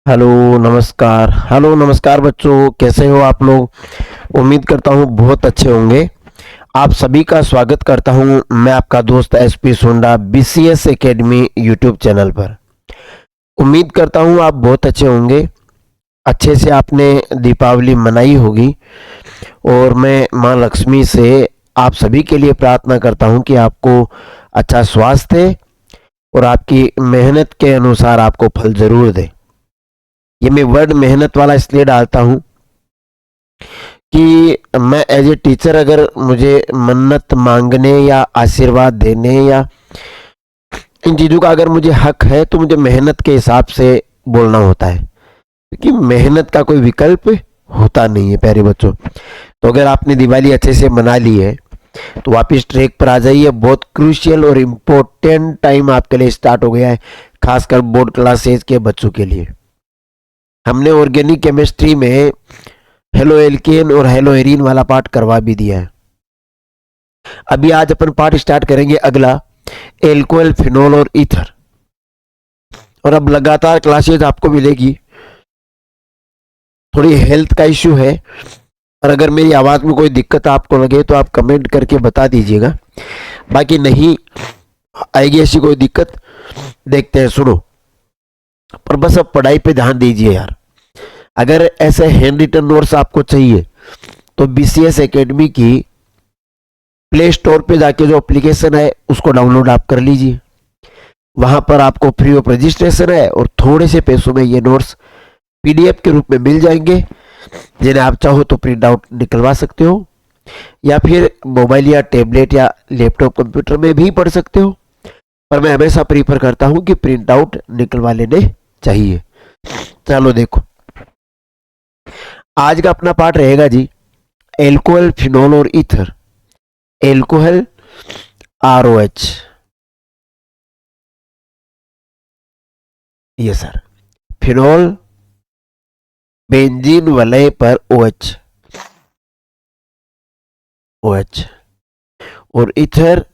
Hello नमस्कार बच्चों, कैसे हो आप लोग। उम्मीद करता हूँ बहुत अच्छे होंगे। आप सभी का स्वागत करता हूँ मैं आपका दोस्त SP Sonda BCS academy YouTube channel पर। उम्मीद करता हूँ आप बहुत अच्छे होंगे। अच्छे से आपने दीपावली मनाई होगी और मैं माँ लक्ष्मी से आप सभी के लिए प्रार्थना करता हूँ कि आपको अच्छा स्वास्थ्य और आपकी मेहनत के अनुसार आपको फल जरूर दे। ये मैं वर्ड मेहनत वाला इसलिए डालता हूँ कि मैं एज ए टीचर अगर मुझे मन्नत मांगने या आशीर्वाद देने या इन चीज़ों का अगर मुझे हक है तो मुझे मेहनत के हिसाब से बोलना होता है, क्योंकि मेहनत का कोई विकल्प होता नहीं है प्यारे बच्चों। तो अगर आपने दिवाली अच्छे से मना ली है तो वापस ट्रैक पर आ जाइए। बहुत क्रूशियल और इम्पोर्टेंट टाइम आपके लिए स्टार्ट हो गया है, खासकर बोर्ड क्लासेज के बच्चों के लिए। हमने ऑर्गेनिक केमिस्ट्री में हेलो एल्केन और हेलो एरीन वाला पार्ट करवा भी दिया है। अभी आज अपन पार्ट स्टार्ट करेंगे अगला, एल्कोहल, फिनोल और ईथर। और अब लगातार क्लासेस आपको मिलेगी। थोड़ी हेल्थ का इश्यू है और अगर मेरी आवाज में कोई दिक्कत आपको लगे तो आप कमेंट करके बता दीजिएगा, बाकी नहीं आएगी ऐसी कोई दिक्कत। देखते हैं, सुनो। पर बस अब पढ़ाई पे ध्यान दीजिए यार। अगर ऐसे हैंड रिटन नोट्स आपको चाहिए तो बीसीएस एकेडमी की प्ले स्टोर पे जाके जो एप्लीकेशन है उसको डाउनलोड आप कर लीजिए। वहां पर आपको फ्री ऑफ रजिस्ट्रेशन है और थोड़े से पैसों में ये नोट्स पीडीएफ के रूप में मिल जाएंगे, जिन्हें आप चाहो तो प्रिंट आउट निकलवा सकते हो या फिर मोबाइल या टैबलेट या लैपटॉप कंप्यूटर में भी पढ़ सकते हो। पर मैं हमेशा प्रीफर करता हूं कि प्रिंट आउट निकलवा लेने चाहिए। चलो देखो, आज का अपना पार्ट रहेगा जी एल्कोहल, फिनोल और ईथर। एल्कोहल ROH, ये सर। फिनोल बेंजीन वलय पर OH और ईथर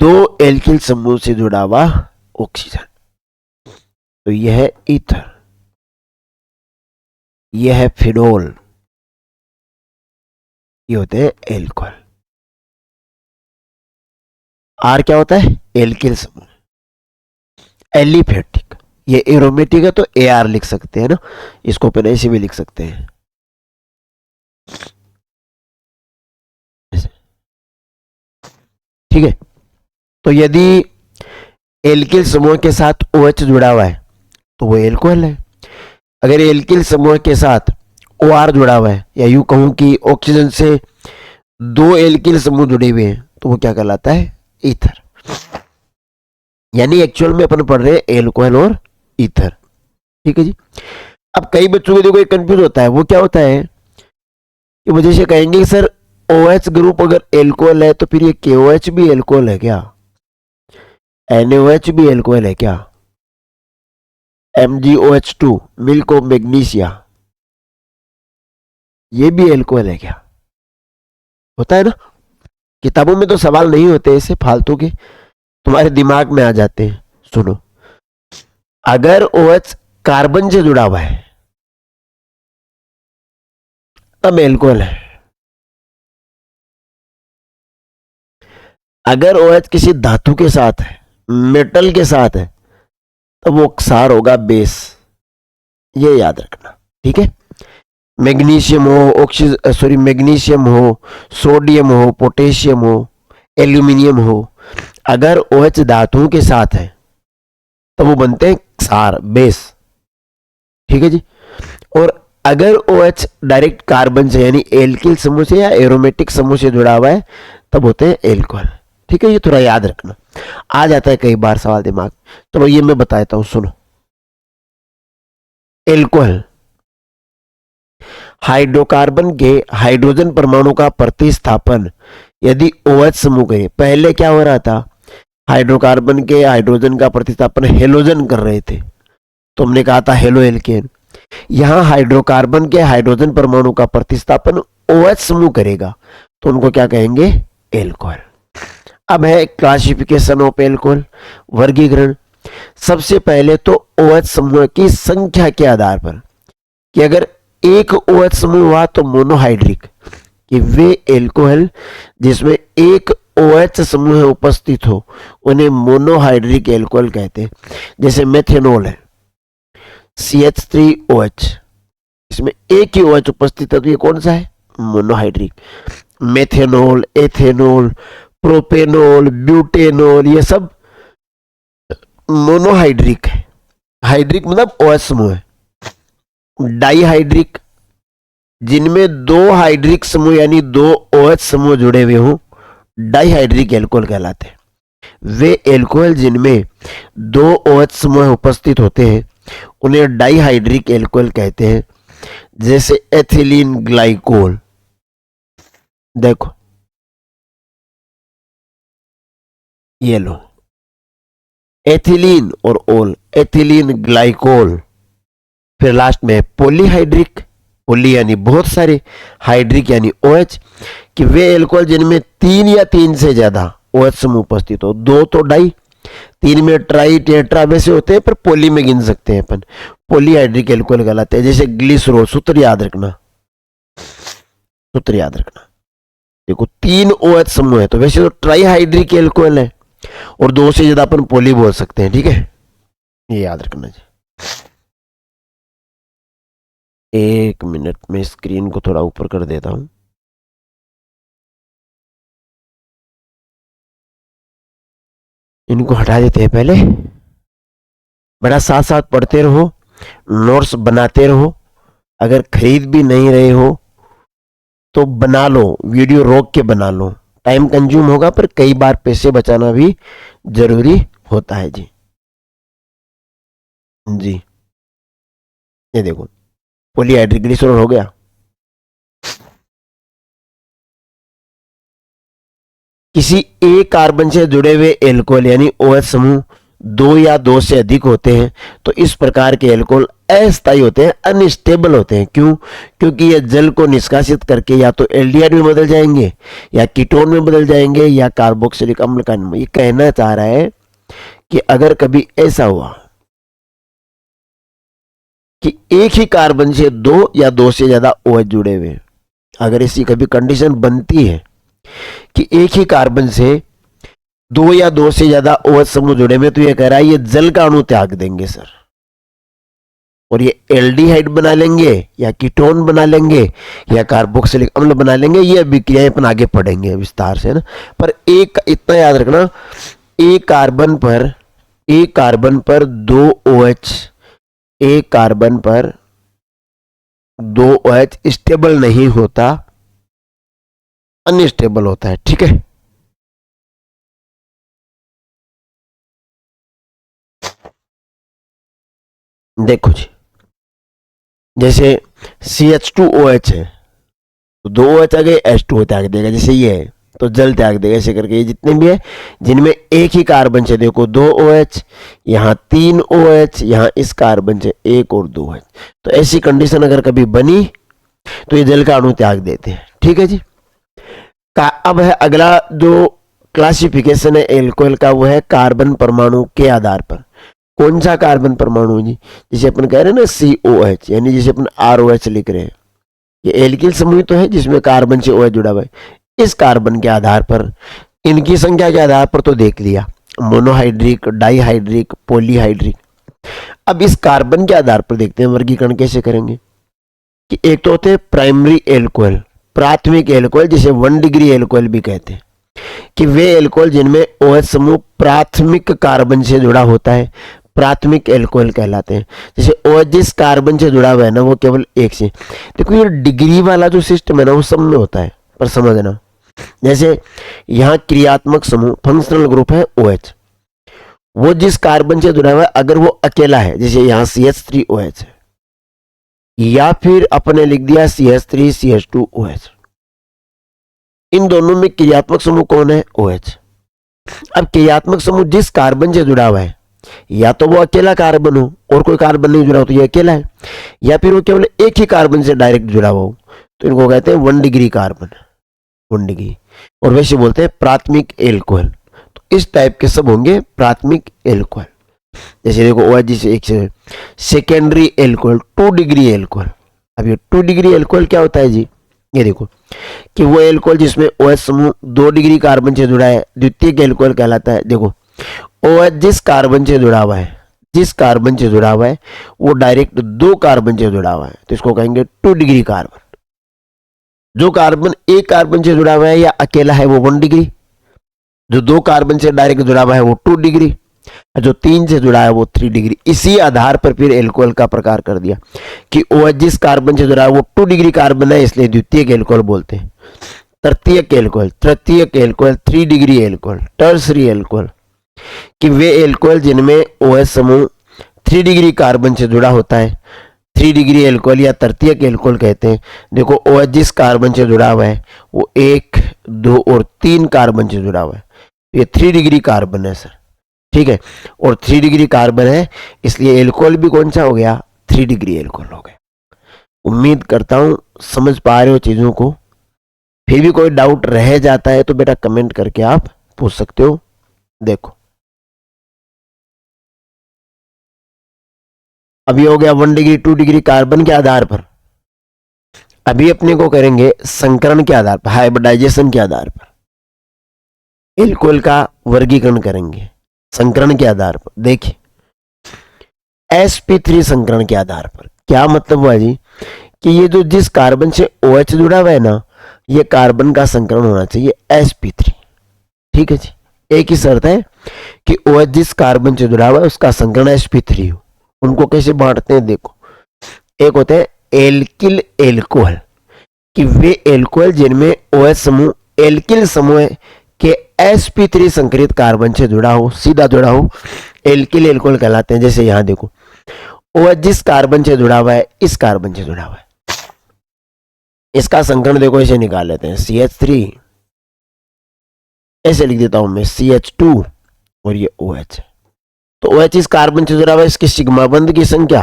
दो एल्किल समूह से जुड़ा हुआ ऑक्सीजन। तो यह है ईथर, यह है फिनोल, ये होते हैं एल्कोहल। आर क्या होता है? एल्किल समूह। एलिफेटिक, ये एरोमेटिक है तो AR लिख सकते हैं ना, इसको अपन ऐसे भी लिख सकते हैं। ठीक है, तो यदि एल्किल समूह के साथ OH जुड़ा हुआ है तो वो एल्कोहल है। अगर एल्किल समूह के साथ OR जुड़ा हुआ है, या यूं कहूं कि ऑक्सीजन से दो एल्किल समूह जुड़े हुए हैं, तो वो क्या कहलाता है? ईथर। यानी एक्चुअल में अपन पढ़ रहे हैं एल्कोहल और ईथर। ठीक है जी। अब कई बच्चों को देखो कंफ्यूज होता है, वो क्या होता है कि वजह से कहेंगे सर OH ग्रुप अगर एल्कोहल है तो फिर ये KOH भी एल्कोहल है क्या? NaOH भी एल्कोहल है क्या? MgOH2 मिल्क ऑफ मैग्नीशिया, ये भी एल्कोहल है क्या? होता है ना। किताबों में तो सवाल नहीं होते ऐसे फालतू के, तुम्हारे दिमाग में आ जाते हैं। सुनो, अगर OH कार्बन से जुड़ा हुआ है तब एल्कोहल है। अगर OH किसी धातु के साथ है, मेटल के साथ है, तब वो क्षार होगा, बेस। ये याद रखना, ठीक है। मैग्नीशियम हो, मैग्नीशियम हो, सोडियम हो, पोटेशियम हो, एल्यूमिनियम हो, अगर OH धातुओं के साथ है तो वो बनते हैं क्षार, बेस। ठीक है जी। और अगर OH डायरेक्ट कार्बन से यानी एल्किल समूह से या एरोमेटिक समूह से जुड़ा हुआ है तब होते हैं एल्कोहल। ठीक है, ये थोड़ा याद रखना, आ जाता है कई बार सवाल दिमाग। तो ये मैं बताता हूं, सुनो। एल्कोहल हाइड्रोकार्बन के हाइड्रोजन परमाणु का प्रतिस्थापन यदि OH समूह करे। पहले क्या हो रहा था? हाइड्रोकार्बन के हाइड्रोजन का प्रतिस्थापन हेलोजन कर रहे थे, तो हमने कहा था हेलो एल्केन। यहां हाइड्रोकार्बन के हाइड्रोजन परमाणु का प्रतिस्थापन OH समूह करेगा तो उनको क्या कहेंगे? एल्कोहल। अब है क्लासिफिकेशन ऑफ एल्कोहल, वर्गीकरण। सबसे पहले तो OH समूह की संख्या के आधार पर कि अगर एक OH समूह हुआ तो मोनोहाइड्रिक, कि वे एल्कोहल जिसमें एक OH समूह उपस्थित हो उन्हें मोनोहाइड्रिक एल्कोहल कहते हैं। जैसे मेथेनॉल है CH3OH, इसमें एक ही OH उपस्थित है तो ये कौन सा है? Monohydric. Methanol, ethanol, propanol, butanol ये सब मोनोहाइड्रिक है। हाइड्रिक मतलब OH समूह है। डाईहाइड्रिक जिनमें दो हाइड्रिक समूह यानी दो OH समूह जुड़े हुए हों डाईहाइड्रिक एल्कोहल कहलाते हैं। वे एल्कोहल जिनमें दो OH समूह उपस्थित होते हैं उन्हें डाईहाइड्रिक एल्कोहल कहते हैं। जैसे एथिलीन ग्लाइकोल, देखो ये लो एथिलीन और ओल, एथिलीन ग्लाइकोल। फिर लास्ट में पॉलीहाइड्रिक, पॉली यानी बहुत सारे, हाइड्रिक यानी OH, कि वे एल्कोहल जिनमें तीन या तीन से ज्यादा OH समूह उपस्थित हो। दो तो डाई, तीन में ट्राई, टेट्रा वैसे होते हैं पर पॉली में गिन सकते हैं अपन, पॉलीहाइड्रिक एल्कोहल कहलाते हैं। जैसे ग्लिसरॉल, सूत्र याद रखना, सूत्र याद रखना। देखो तीन OH समूह है तो वैसे तो ट्राईहाइड्रिक एल्कोहल है और दो से ज्यादा अपन पॉली बोल सकते हैं, ठीक है, ये याद रखना जी। एक मिनट में स्क्रीन को थोड़ा ऊपर कर देता हूं। इनको हटा देते हैं पहले। बड़ा साथ साथ पढ़ते रहो, नोट्स बनाते रहो। अगर खरीद भी नहीं रहे हो तो बना लो, वीडियो रोक के बना लो। टाइम कंज्यूम होगा पर कई बार पैसे बचाना भी जरूरी होता है जी। जी ये देखो पॉलीहाइड्रिक ग्लिसरॉल हो गया। किसी एक कार्बन से जुड़े हुए एल्कोहल यानी OH समूह दो या दो से अधिक होते हैं तो इस प्रकार के एल्कोहल अस्थायी होते हैं, अनस्टेबल होते हैं। क्यों? क्योंकि ये जल को निष्कासित करके या तो एल्डिहाइड में बदल जाएंगे या कीटोन में बदल जाएंगे या कार्बोक्सिलिक अम्ल का। ये कहना चाह रहा है कि अगर कभी ऐसा हुआ कि एक ही कार्बन से दो या दो से ज्यादा OH जुड़े हुए, अगर ऐसी कभी कंडीशन बनती है कि एक ही कार्बन से दो या दो से ज्यादा OH समूह जुड़े में, तो ये कह रहा है ये जल का अणु त्याग देंगे सर, और ये एल्डिहाइड बना लेंगे या कीटोन बना लेंगे या कार्बोक्सिलिक अम्ल बना लेंगे। ये अभिक्रियाएं अपन आगे पढ़ेंगे विस्तार से ना। पर एक इतना याद रखना, एक कार्बन पर दो OH, एक कार्बन पर दो OH स्टेबल नहीं होता, अनस्टेबल होता है, ठीक है। देखो जी जैसे CH2OH है तो दो OH आ गए, H2O त्याग देगा। जैसे ये है तो जल त्याग देगा। ऐसे करके ये जितने भी है जिनमें एक ही कार्बन से, देखो दो OH, यहाँ तीन OH, यहाँ इस कार्बन से एक और दो OH, तो ऐसी कंडीशन अगर कभी बनी तो ये जल का अणु त्याग देते हैं, ठीक है जी। अब है अगला जो क्लासिफिकेशन है एल्कोहल का, वो है कार्बन परमाणु के आधार पर। कौन सा कार्बन परमाणु जी? जिसे अपन कह रहे हैं ना COH, यानी जिसे अपन ROH लिख रहे हैं, ये एल्किल समूह तो है जिसमें कार्बन से OH जुड़ा हुआ है। इस कार्बन के आधार पर, इनकी संख्या के आधार पर तो देख लिया, मोनोहाइड्रिक, डाईहाइड्रिक, पॉलीहाइड्रिक। अब इस कार्बन के आधार पर देखते हैं वर्गीकरण कैसे करेंगे। कि एक तो होते हैं प्राइमरी एल्कोहल, प्राथमिक एल्कोहल, जिसे 1 डिग्री एल्कोहल भी कहते हैं, कि वे एल्कोहल जिनमें OH समूह प्राथमिक कार्बन से जुड़ा होता है प्राथमिक एल्कोहल कहलाते हैं। जैसे OH जिस कार्बन से जुड़ा हुआ है ना वो केवल एक से। देखो ये डिग्री वाला जो सिस्टम है ना वो सब में होता है, पर समझना। जैसे यहाँ क्रियात्मक समूह फंक्शनल ग्रुप है OH, वो जिस कार्बन से जुड़ा हुआ है अगर वो अकेला है, जैसे यहाँ CH3OH है, या फिर अपने लिख दिया CH3CH2OH, इन दोनों में क्रियात्मक समूह कौन है? OH। अब क्रियात्मक समूह जिस कार्बन से जुड़ा हुआ है, या तो वो अकेला कार्बन हो और कोई कार्बन नहीं जुड़ा हो तो ये अकेला है, या फिर वो केवल एक ही कार्बन से डायरेक्ट जुड़ा हुआ हो, तो इनको कहते हैं 1 डिग्री कार्बन, 1 डिग्री, और वैसे बोलते हैं प्राथमिक एल्कोहल। तो इस टाइप के सब होंगे प्राथमिक एल्कोहल। जैसे देखो OH से एक सेकेंडरी एल्कोहल 2 डिग्री एल्कोहल। अब ये 2 डिग्री एल्कोहल क्या होता है जी, ये देखो कि वो एल्कोहल जिसमें OH समूह 2 डिग्री कार्बन से जुड़ा है द्वितीयक एल्कोहल कहलाता है। देखो OH जिस कार्बन से जुड़ा हुआ है, जिस कार्बन से जुड़ा हुआ है वो डायरेक्ट 2 कार्बन से जुड़ा हुआ है, तो इसको कहेंगे 2 डिग्री कार्बन। जो कार्बन एक कार्बन से जुड़ा हुआ है या अकेला है वो 1 डिग्री, जो 2 कार्बन से डायरेक्ट जुड़ा हुआ है वो 2 डिग्री, जो 3 से जुड़ा है वो 3 डिग्री। इसी आधार पर फिर एल्कोहल का प्रकार कर दिया कि OH जिस कार्बन से जुड़ा है वो 2 डिग्री कार्बन है, इसलिए द्वितीयक एल्कोहल बोलते हैं। तृतीयक एल्कोहल, तृतीयक alcohol 3 degree alcohol, tertiary alcohol कि वे एल्कोहल जिनमें OH समूह 3 डिग्री कार्बन से जुड़ा होता है, 3 डिग्री एल्कोहल या तृतीयक एल्कोहल कहते हैं। देखो OH जिस कार्बन से जुड़ा हुआ है वो 1, 2 और 3 कार्बन से जुड़ा हुआ है, ये 3 डिग्री कार्बन है सर, ठीक है, और 3 डिग्री कार्बन है इसलिए एल्कोहल भी कौन सा हो गया, 3 डिग्री एल्कोहल हो गया। उम्मीद करता हूं समझ पा रहे हो चीजों को। फिर भी कोई डाउट रह जाता है तो बेटा कमेंट करके आप पूछ सकते हो। देखो अभी हो गया 1 डिग्री 2 डिग्री कार्बन के आधार पर। अभी अपने को करेंगे संकरण के आधार पर, हाइब्रिडाइजेशन के आधार पर एल्कोहल का वर्गीकरण करेंगे संकरण के आधार पर। देखिए sp3 संकरण के आधार पर क्या मतलब हुआ जी कि ये जो जिस कार्बन से OH जुड़ा हुआ है ना, ये कार्बन का संकरण होना चाहिए sp3, ठीक है जी। एक ही शर्त है कि OH जिस कार्बन से जुड़ा हुआ है उसका संकरण sp3 हो। उनको कैसे बांटते हैं देखो, एक होते हैं एल्किल एल्कोहल कि वे एल्कोहल जिनमें OH समूह एल्किल समूह के sp3 संकरित कार्बन से जुड़ा हो, सीधा जुड़ा हो, एल्किल एल्कोहल कहलाते हैं। जैसे यहां देखो OH जिस कार्बन से जुड़ा हुआ है इस कार्बन से जुड़ा हुआ है, इसका संकरण देखो ऐसे निकाल लेते हैं CH3, ऐसे लिख देता हूं मैं CH2 और ये OH। तो OH इस कार्बन से जुड़ा हुआ है, इसकी सिग्मा बंध की संख्या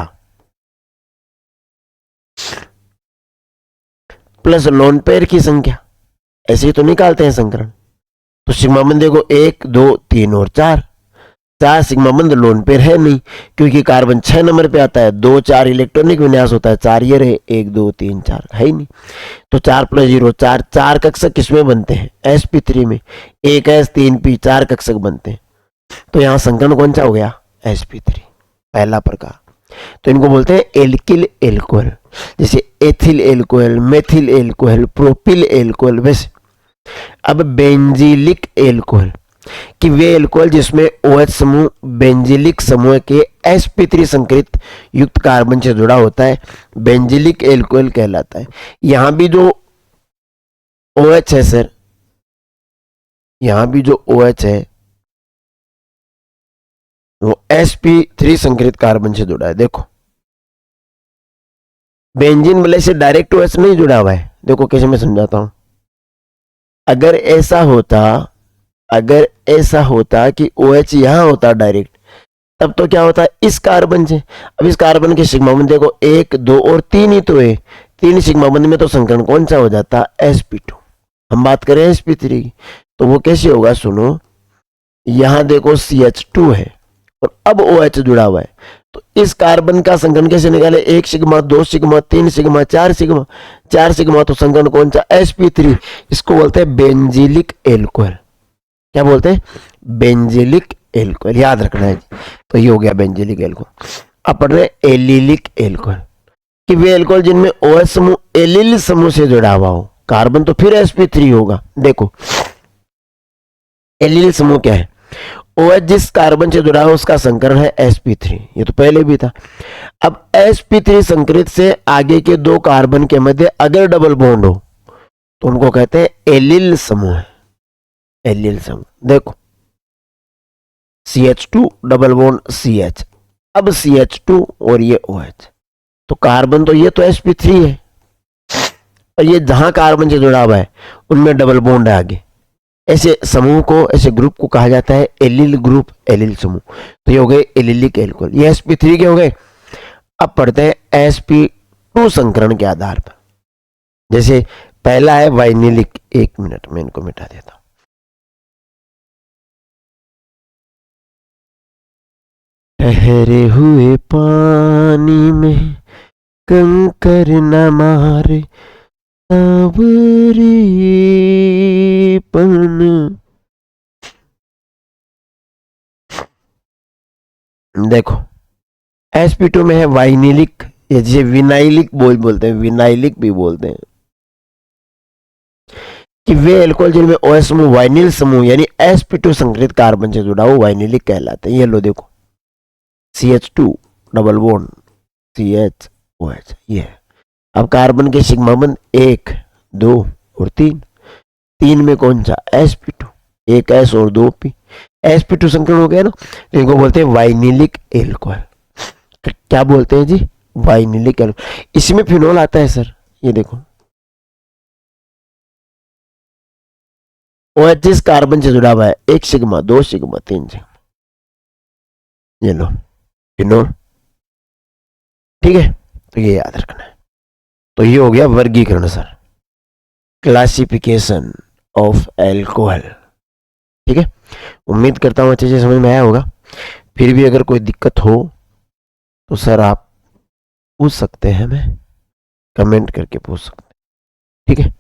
प्लस लोन पेयर की संख्या, ऐसे ही तो निकालते हैं संकरण। तो सिग्मा बंध देखो 1, 2, 3 और 4, 4 सिग्मा बंध लोन पेयर है नहीं क्योंकि कार्बन 6 नंबर पे आता है, 2, 4 इलेक्ट्रॉनिक विन्यास होता है, 4 ये रहे, 1, 2, 3, 4 है ही नहीं। तो 4 + 0 4, 4 कक्षक किसमें बनते हैं, sp3 में, 1 s 3 p 4 कक्षक बनते हैं। तो यहां संकरण कौन सा हो गया, sp3 पहला प्रकार। तो इनको बोलते हैं एल्किल एल्कोहल, जैसे ethyl alcohol, methyl alcohol, propyl alcohol. वैसे अब बेंजीलिक एल्कोहल कि वे एल्कोहल जिसमें OH समूह बेंजीलिक समूह के sp3 संकरित युक्त कार्बन से जुड़ा होता है, बेंजीलिक एल्कोहल कहलाता है। यहां भी जो OH है सर, यहां भी जो OH है वो sp3 संकरित कार्बन से जुड़ा है। देखो बेंजीन वाले से डायरेक्ट OH नहीं जुड़ा हुआ है, देखो कैसे मैं समझाता हूं। अगर ऐसा होता कि OH यहां होता डायरेक्ट, तब तो क्या होता है इस कार्बन से। अब इस कार्बन के सिग्मा बंध देखो 1, 2 और 3 ही तो है, 3 सिग्मा बंध में तो संकरण कौन सा हो जाता, sp2। हम बात करें sp3 की, तो वो कैसे होगा सुनो, यहां देखो CH2 है और अब OH जुड़ा हुआ है, तो इस कार्बन का संकरण कैसे निकाले, 1 sigma, 2 sigma, 3 sigma, 4 sigma, 4 sigma, तो संकरण कौन सा, sp3। इसको बोलते हैं बेंजीलिक एल्कोहल। क्या बोलते हैं, बेंजीलिक एल्कोहल, याद रखना है। तो ये हो गया बेंजीलिक एल्कोहल। अब पढ़ रहे एलिलिक एल्कोहल कि वे एल्कोहल जिनमें OH समूह एलिल समूह से जुड़ा हुआ हो, कार्बन तो फिर sp3 होगा। देखो एलिल समूह क्या है, OH जिस कार्बन से जुड़ा हो उसका संकरण है sp3, ये तो पहले भी था। अब sp3 संकरित से आगे के 2 कार्बन के मध्य अगर डबल बॉन्ड हो तो उनको कहते हैं एलिल समूह है, एलिल समूह। देखो CH2 डबल बॉन्ड CH, अब CH2 और ये OH, तो कार्बन तो ये तो sp3 है और ये जहां कार्बन से जुड़ा हुआ है उनमें डबल बॉन्ड है आगे। ऐसे समूह को, ऐसे ग्रुप को कहा जाता है एलिल ग्रुप, एलिल समूह। तो ये हो गए एलिलिक एल्कोहल, ये sp3 के हो गए। अब पढ़ते हैं sp2 संकरण के आधार पर। जैसे पहला है वाइनिलिक, 1 मिनट में इनको मिटा देता हूं। ठहरे हुए पानी में कंकर न मारे सावरेपन। देखो sp2 में है वाइनिलिक, या जिसे विनाइलिक बोलते हैं, विनाइलिक भी बोलते हैं, कि वे एल्कोहल जिनमें OH समूह वाइनिल समूह यानी sp2 संकरित कार्बन से जुड़ा हो वाइनिलिक कहलाते हैं। ये लो देखो CH2 डबल बॉन्ड CH ये है। अब कार्बन के सिग्मा बंध 1 2 और 3 में कौन सा sp2, एक S और 2 P, sp2 संकरण हो गया ना, इनको बोलते हैं वाइनिलिक एल्कोहल। क्या बोलते हैं जी, वाइनिलिक एल्कोहल। इसमें फिनोल आता है सर, ये देखो OH जिस कार्बन से जुड़ा हुआ है 1 सिग्मा 2 सिग्मा 3 सिग्मा, ये लो फिनोल। ठीक है, तो ये याद रखना है। तो ये हो गया वर्गीकरण सर, क्लासिफिकेशन ऑफ एल्कोहल। ठीक है, उम्मीद करता हूं अच्छे से समझ में आया होगा। फिर भी अगर कोई दिक्कत हो तो सर आप पूछ सकते हैं, मैं कमेंट करके पूछ सकते हैं। ठीक है,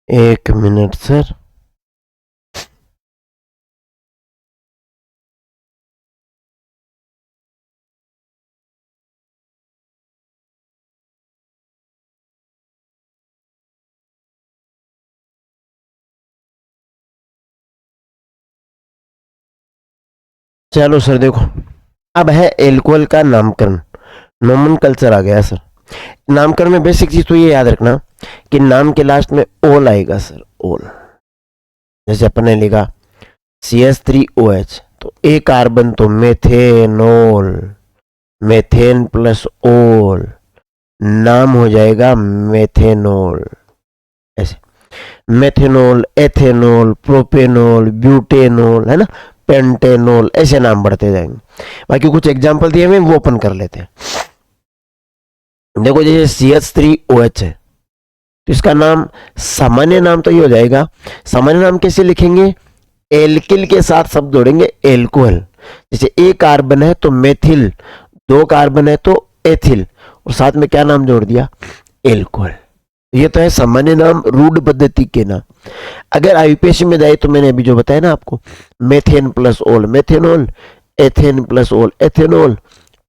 एक मिनट सर। चलो सर देखो, अब है एल्कोहल का नामकरण, नोमेनक्लेचर आ गया सर। नामकरण में बेसिक चीज तो ये याद रखना कि नाम के लास्ट में ओल आएगा सर, ओल। जैसे अपन ने लिखा CH3OH, तो ए कार्बन तो मेथेनॉल, मेथेन प्लस ओल, नाम हो जाएगा मेथेनॉल। ऐसे मेथेनॉल, एथेनॉल, प्रोपेनॉल, ब्यूटेनॉल, है ना, पेंटेनॉल, ऐसे नाम बढ़ते जाएंगे। बाकी कुछ एग्जांपल दिए हुए वो ओपन कर लेते हैं। देखो जैसे CH3OH है, तो इसका नाम सामान्य नाम तो ये हो जाएगा, सामान्य नाम कैसे लिखेंगे, एल्किल के साथ शब्द जोड़ेंगे एल्कोहल। जैसे ए कार्बन है तो मेथिल, 2 कार्बन है तो एथिल, और साथ में क्या नाम जोड़ दिया, एल्कोहल। ये तो है सामान्य नाम, रूढ़ पद्धति के नाम। अगर आईपीएससी में जाए तो मैंने अभी जो बताया ना आपको, मेथेन प्लस ओल मेथेनॉल, एथेन प्लस ओल एथेनॉल,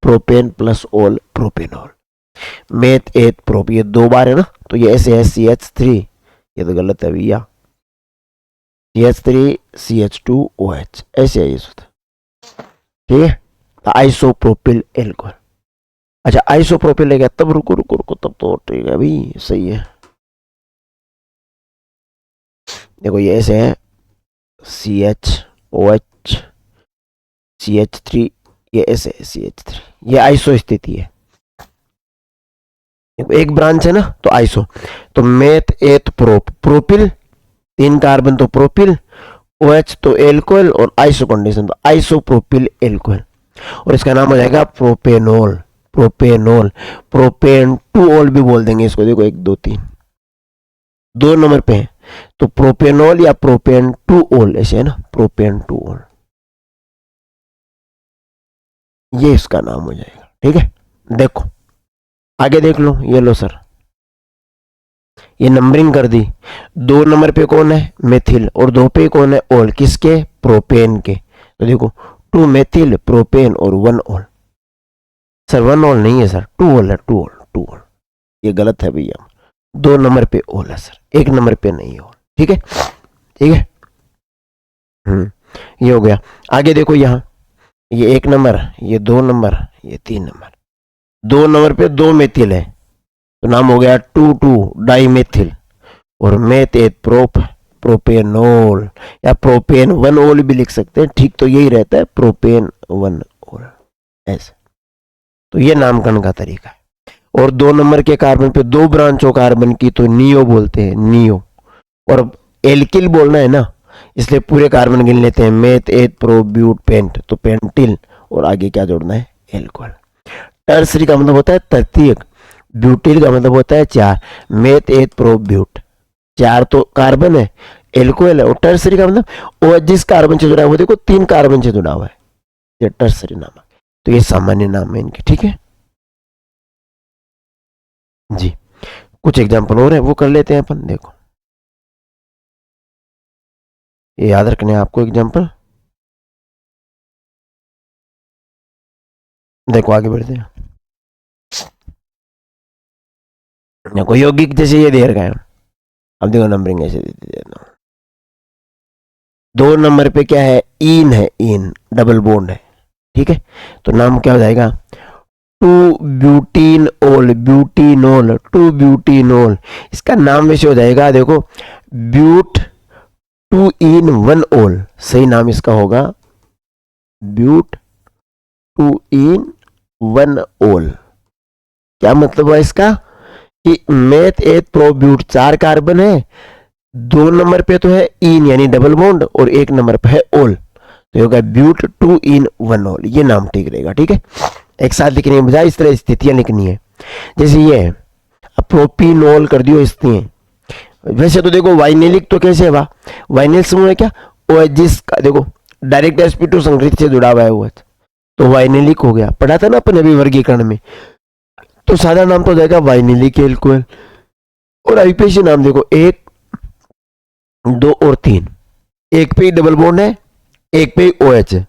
प्रोपेन प्लस ओल प्रोपेनॉल। मेथ एथ प्रोप ये 2 बार है ना, तो ये ऐसे है CH3, ये तो गलत है भैया, CH3 CH2OH ऐसे है ये सूत्र। ठीक है, तो आइसोप्रोपिल एल्कोहल। अच्छा आइसोप्रोपिल है क्या, तब रुको रुको रुको, तब तो ठीक है भाई, सही है। देखो ये ऐसे है CHOH CH3, ये ऐसे है CH3, ये आइसो स्थिति है। एक ब्रांच है ना तो आइसो, तो meth eth prop, propyl 3 carbon तो प्रोपिल, OH तो एल्कोहल, और आइसो कंडीशन तो आइसोप्रोपिल एल्कोहल, और इसका नाम हो जाएगा propanol. Propanol, propan two ol भी बोल देंगे इसको। देखो 1 2 3 2 नंबर पे है, तो प्रोपेनॉल या प्रोपेन टू ऑल ऐसे है ना, प्रोपेन टू ऑल, ये इसका नाम हो जाएगा। ठीक है, देखो आगे देख लो, ये लो सर, ये नंबरिंग कर दी। 2 नंबर पे कौन है, मेथिल, और 2 पे कौन है, ऑल, किसके, प्रोपेन के। तो देखो 2 मेथिल प्रोपेन और 1 ऑल। सर 1 ऑल नहीं है सर, 2 ऑल है, 2 ऑल, 2 ऑल, ये गलत है भैया, 2 नंबर पे ओल है सर, 1 नंबर पे नहीं ओल। ठीक है, ठीक है। ये हो गया। आगे देखो यहाँ, ये 1 नंबर, ये 2 नंबर, ये 3 नंबर। 2 नंबर पे 2 मेथिल है तो नाम हो गया 2,2 डाइमेथिल, और मेथ 8 प्रोपेनोल, या प्रोपेन 1 ओल भी लिख सकते हैं, ठीक तो यही रहता है, प्रोपेन 1 ओल ऐसे। तो ये नामकरण का तरीका है। और 2 नंबर के कार्बन पे 2 ब्रांचों कार्बन की तो नियो बोलते हैं, नियो। और एल्किल बोलना है ना, इसलिए पूरे कार्बन गिन लेते हैं, मेथ 8 प्रोब्यूट पेंट, तो पेंटिल, और आगे क्या जोड़ना है, एल्कोहल। टर्सरी का मतलब होता है तृतीयक, ब्यूटिल का मतलब होता है 4, मेथ 8 प्रोब्यूट, 4 तो कार्बन है, एल्कोहल है। और टर्सरी का मतलब वो जिस कार्बन से जुड़ा है, वो देखो 3 कार्बन से जुड़ा हुआ है, ये टर्सरी नाम है। तो ये सामान्य नाम है इनके, ठीक है जी। कुछ एग्जाम्पल और है वो कर लेते हैं अपन। देखो ये याद रखने आपको एग्जाम्पल। देखो आगे बढ़ते हैं। देखो यौगिक जैसे ये दे रखा है, अब देखो नंबरिंग ऐसे देता हूं। 2 नंबर पे क्या है, इन है, इन डबल बॉन्ड है, ठीक है। तो नाम क्या हो जाएगा, 2 ब्यूटीनोल, ब्यूटीनोल, 2 ब्यूटीनोल। इसका नाम वैसे हो जाएगा, देखो ब्यूट 2 in 1 ओल, सही नाम इसका होगा ब्यूट 2 in 1 ओल। क्या मतलब है इसका, कि मेथ 8 प्रोब्यूट 4 कार्बन है, 2 नंबर पे तो है इन यानी डबल बॉन्ड, और 1 नंबर पे है ओल, तो होगा ब्यूट 2 in 1 ओल। ये नाम ठीक रहेगा, ठीक है। एक साथ लिखने के बजाय इस तरह स्थितियां लिखनी है, जैसे ये है, अब प्रोपिनोल कर दियो स्थिति। वैसे तो देखो वाइनेलिक तो कैसे है, वाइनेल समूह है क्या, OH का देखो डायरेक्ट sp2 संगृहित से जुड़ा हुआ है OH, तो वाइनेलिक हो गया, पढ़ा था ना अपन अभी वर्गीकरण में। तो सादा नाम तो हो जाएगा वाइनेलिक एल्कोहल। और आईपीएसी नाम देखो 1, 2 और 3, एक पे डबल बॉन्ड है, एक पे OH है,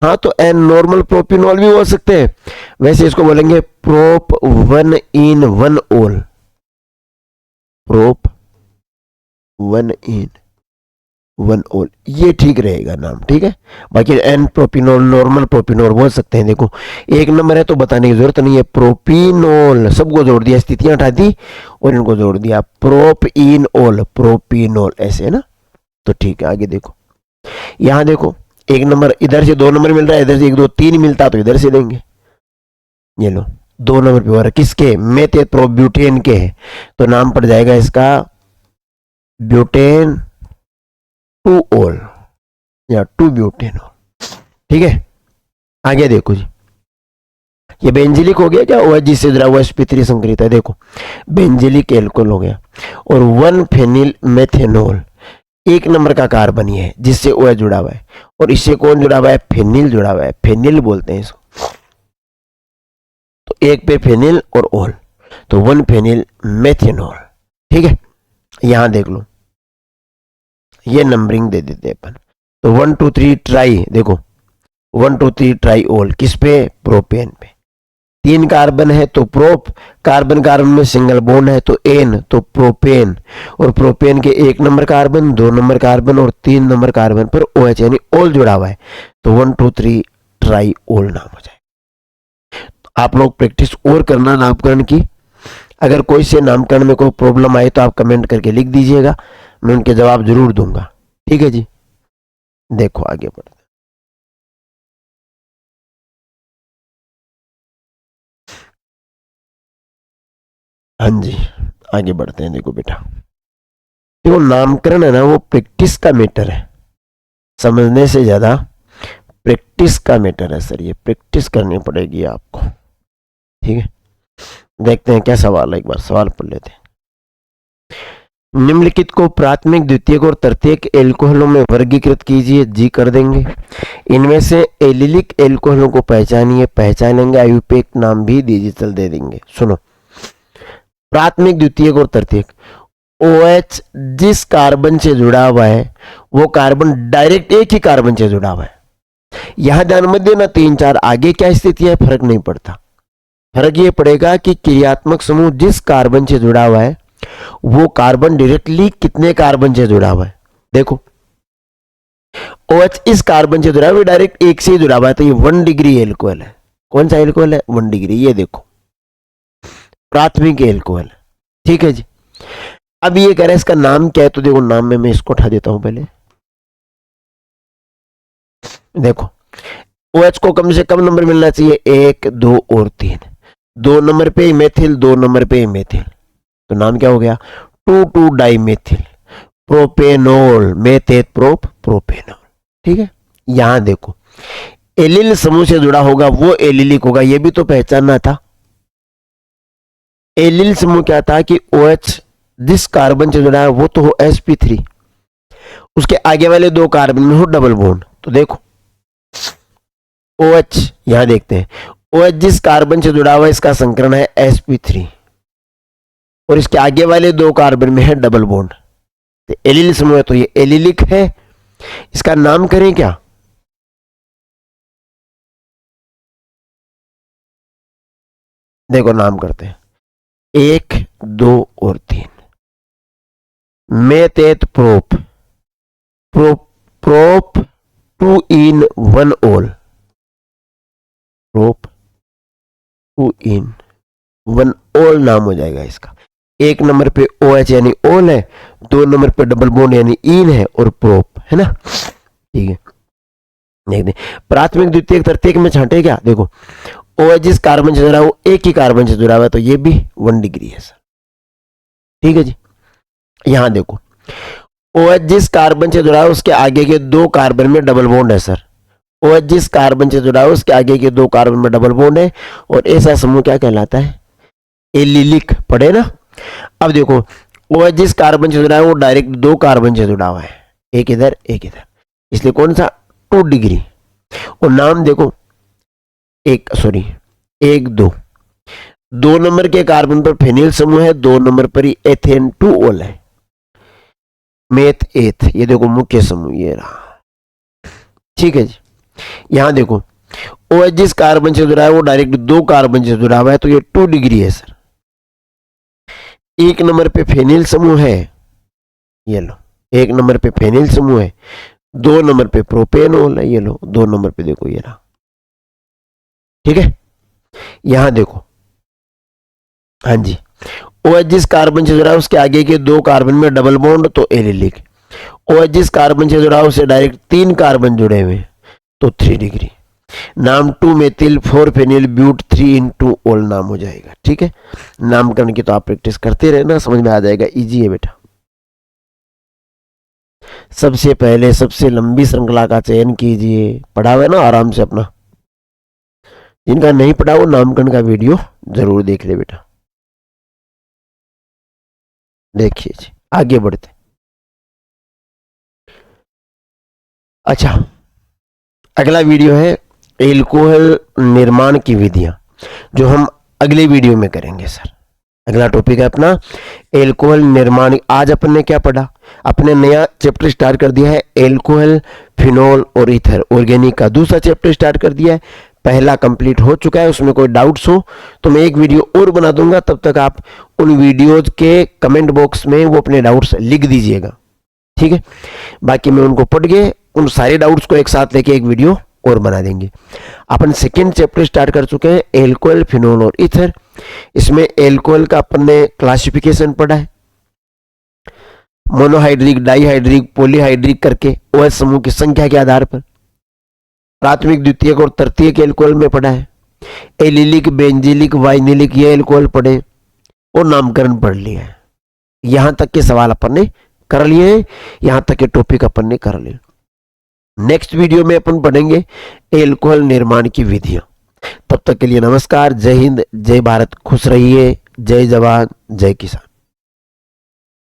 हाँ तो एन नॉर्मल प्रोपिनोल भी हो सकते हैं, वैसे इसको बोलेंगे प्रोप 1 in 1 ओल, प्रोप 1 in 1 ओल, ये ठीक रहेगा नाम, ठीक है। बाकी एन प्रोपिनोल नॉर्मल प्रोपिनोल बोल सकते हैं। देखो 1 नंबर है तो बताने की जरूरत नहीं है, प्रोपिनोल सबको जोड़ दिया, स्थितियां हटा दी और इनको जोड़ दिया, प्रोप इन ओल, प्रोपिनोल, ऐसे है ना, तो ठीक है। आगे देखो, यहां देखो 1 नंबर, इधर से 2 नंबर मिल रहा है, इधर से 1 2 3 मिलता तो इधर से देंगे। ये लो 2 नंबर पे हो रहा है, किसके, मेथ 8 प्रोब्यूटेन के है, तो नाम पड़ जाएगा इसका ब्यूटेन 2 ओल या 2 ब्यूटेनोल, ठीक है। आगे देखो जी, ये बेंजिलिक हो गया क्या, OH से जुड़ा हुआ sp3 संकरित है, देखो बेंजिलिक एल्कोहल हो गया। और 1 फेनिल मेथेनोल, 1 नंबर का कार्बन ये है जिससे OH जुड़ा हुआ है, और इससे कौन जुड़ा हुआ है, फेनिल जुड़ा हुआ है, फेनिल बोलते हैं इसको। तो एक पे फेनिल और ओल, तो 1 फेनिल मेथेनोल, ठीक है। यहां देख लो, ये नंबरिंग दे देते हैं अपन, तो 1 2 3 ट्राई, देखो 1 2 3 ट्राई ओल, किस पे, प्रोपेन पे। 3 कार्बन है तो प्रोप, कार्बन कार्बन में सिंगल बॉन्ड है तो एन, तो प्रोपेन। और प्रोपेन के 1 नंबर कार्बन, 2 नंबर कार्बन और 3 नंबर कार्बन पर OH यानी ओल जुड़ा हुआ है, तो 1 2 3 ट्राई ओल नाम हो जाए। आप लोग प्रैक्टिस और करना नामकरण की। अगर कोई से नामकरण में कोई प्रॉब्लम आए तो आप कमेंट करके लिख दीजिएगा, मैं उनके जवाब जरूर दूंगा, ठीक है जी। देखो आगे बढ़ते, हाँ जी आगे बढ़ते हैं। देखो बेटा, देखो नामकरण है ना, वो प्रैक्टिस का मैटर है, समझने से ज्यादा प्रैक्टिस का मैटर है सर, ये प्रैक्टिस करनी पड़ेगी आपको, ठीक है। देखते हैं क्या सवाल है, एक बार सवाल पढ़ लेते हैं। निम्नलिखित को प्राथमिक, द्वितीयक और तृतीयक एल्कोहलों में वर्गीकृत कीजिए, जी कर देंगे। इनमें से एलिलिक एल्कोहलों को पहचानिए, पहचानेंगे, आयुपेक नाम भी दीजिए, चल दे देंगे। सुनो, प्राथमिक, द्वितीयक और तृतीयक, OH जिस कार्बन से जुड़ा हुआ है वो कार्बन डायरेक्ट एक ही कार्बन से जुड़ा हुआ है। यहां ध्यान मत देना 3 4 आगे क्या स्थिति है, फर्क नहीं पड़ता। फर्क ये पड़ेगा कि क्रियात्मक समूह जिस कार्बन से जुड़ा हुआ है वो कार्बन डायरेक्टली कितने कार्बन से जुड़ा हुआ है। देखो OH इस कार्बन से जुड़ा है, वो डायरेक्ट एक से ही जुड़ा हुआ है, तो ये 1 डिग्री एल्कोहल है। कौन सा एल्कोहल है? 1 डिग्री। ये देखो प्राथमिक एल्कोहल, ठीक है जी। अब ये कह रहा है इसका नाम क्या है, तो देखो नाम में मैं इसको उठा देता हूं पहले। देखो OH को कम से कम नंबर मिलना चाहिए 1, 2 और 3। 2 नंबर पे मेथिल, 2 नंबर पे मेथिल, तो नाम क्या हो गया? 2,2 डाइमेथिल प्रोपेनॉल, मेथेत प्रोप प्रोपेनॉल, ठीक है। यहां देखो एलिल समूह से जुड़ा होगा वो एलिलिक होगा, ये भी तो पहचानना था। एलिल समूह क्या था कि OH जिस कार्बन से जुड़ा है वो तो हो sp3, उसके आगे वाले 2 कार्बन में हो डबल बॉन्ड। तो देखो OH यहां देखते हैं, OH जिस कार्बन से जुड़ा हुआ है इसका संकरण है sp3 और इसके आगे वाले 2 कार्बन में है डबल बॉन्ड, तो एलिल समूह है, तो ये एलिलिक है। इसका नाम करें क्या? देखो नाम करते हैं 1, 2 और 3। मेथेत prop prop 2 in 1 all, prop 2 in 1 all नाम हो जाएगा इसका। 1 नंबर पे OH यानी ऑल है, 2 नंबर पे डबल बॉन्ड यानी इन है और प्रोप है ना, ठीक है। देखते प्राथमिक द्वितीयक तृतीयक में छांटे क्या? देखो OH जिस कार्बन से जुड़ा है वो एक ही कार्बन से जुड़ा हुआ है, तो ये भी 1 डिग्री है सर, ठीक है जी। यहां देखो OH जिस कार्बन से जुड़ा है उसके आगे के 2 कार्बन में डबल बॉन्ड है सर। OH जिस कार्बन से जुड़ा है उसके आगे के 2 कार्बन में डबल बॉन्ड है, और ऐसा समूह क्या कहलाता है? एलिलिक, पढ़े ना। अब देखो OH जिस कार्बन से जुड़ा है वो डायरेक्ट 2 कार्बन से जुड़ा हुआ है, एक इधर एक इधर, इसलिए कौन सा? 2 डिग्री। और नाम देखो 1, 2 नंबर के कार्बन पर फेनिल समूह है, 2 नंबर पर ही एथेन 2 ऑल है, मेथ एथ, ये देखो मुख्य समूह ये रहा, ठीक है जी। यहां देखो OH जिस कार्बन से जुड़ा है वो डायरेक्ट 2 कार्बन से जुड़ा हुआ है, तो ये 2 डिग्री है सर। 1 नंबर पे फेनिल समूह है, ये लो 1 नंबर पे फेनिल समूह है, 2 नंबर पे प्रोपेनॉल है, ये लो 2 नंबर पे देखो ये रहा, ठीक है। यहां देखो हाँ जी, OH जिस कार्बन से जुड़ा है उसके आगे के 2 कार्बन में डबल बॉन्ड, तो एलिलिक। OH जिस कार्बन से जुड़ा है उससे डायरेक्ट 3 कार्बन जुड़े हुए, तो 3 डिग्री। नाम 2 methyl 4 phenyl but 3 in 2 ol नाम हो जाएगा, ठीक है। नामकरण की तो आप प्रैक्टिस करते रहना, समझ में आ जाएगा, इजी है बेटा। सबसे पहले सबसे लंबी श्रृंखला का चयन कीजिए, पढ़ा हुआ है ना आराम से अपना। जिनका नहीं पढ़ा वो नामकरण का वीडियो जरूर देख ले बेटा। देखिए जी आगे बढ़ते। अच्छा अगला वीडियो है एल्कोहल निर्माण की विधियां, जो हम अगले वीडियो में करेंगे सर। अगला टॉपिक है अपना एल्कोहल निर्माण। आज अपन ने क्या पढ़ा? अपने नया चैप्टर स्टार्ट कर दिया है एल्कोहल, फिनोल और ईथर ऑर्गेनिक का। दूसरा चैप्टर स्टार्ट कर दिया है, पहला कंप्लीट हो चुका है। उसमें कोई डाउट्स हो तो मैं एक वीडियो और बना दूंगा, तब तक आप उन वीडियोज के कमेंट बॉक्स में वो अपने डाउट्स लिख दीजिएगा, ठीक है। बाकी मैं उनको पढ़ के उन सारे डाउट्स को एक साथ लेके एक वीडियो और बना देंगे। अपन सेकेंड चैप्टर स्टार्ट कर चुके हैं एल्कोहल, फिनोल और ईथर। इसमें एल्कोहल का अपन ने क्लासिफिकेशन पढ़ा है, मोनोहाइड्रिक, डाईहाइड्रिक, पॉलीहाइड्रिक करके OH समूह की संख्या के आधार पर। प्राथमिक, द्वितीयक और तृतीयक एल्कोहल में पढ़ा है, एलिलिक, बेंजिलिक, वाइनिलिक, ये एल्कोहल पढ़े और नामकरण पढ़ लिया है। यहां तक के सवाल अपन ने कर लिए हैं, यहां तक के टॉपिक अपन ने कर लिए। नेक्स्ट वीडियो में अपन पढ़ेंगे एल्कोहल निर्माण की विधियां। तब तक के लिए नमस्कार, जय हिंद, जय भारत, खुश रहिए, जय जवान, जय किसान।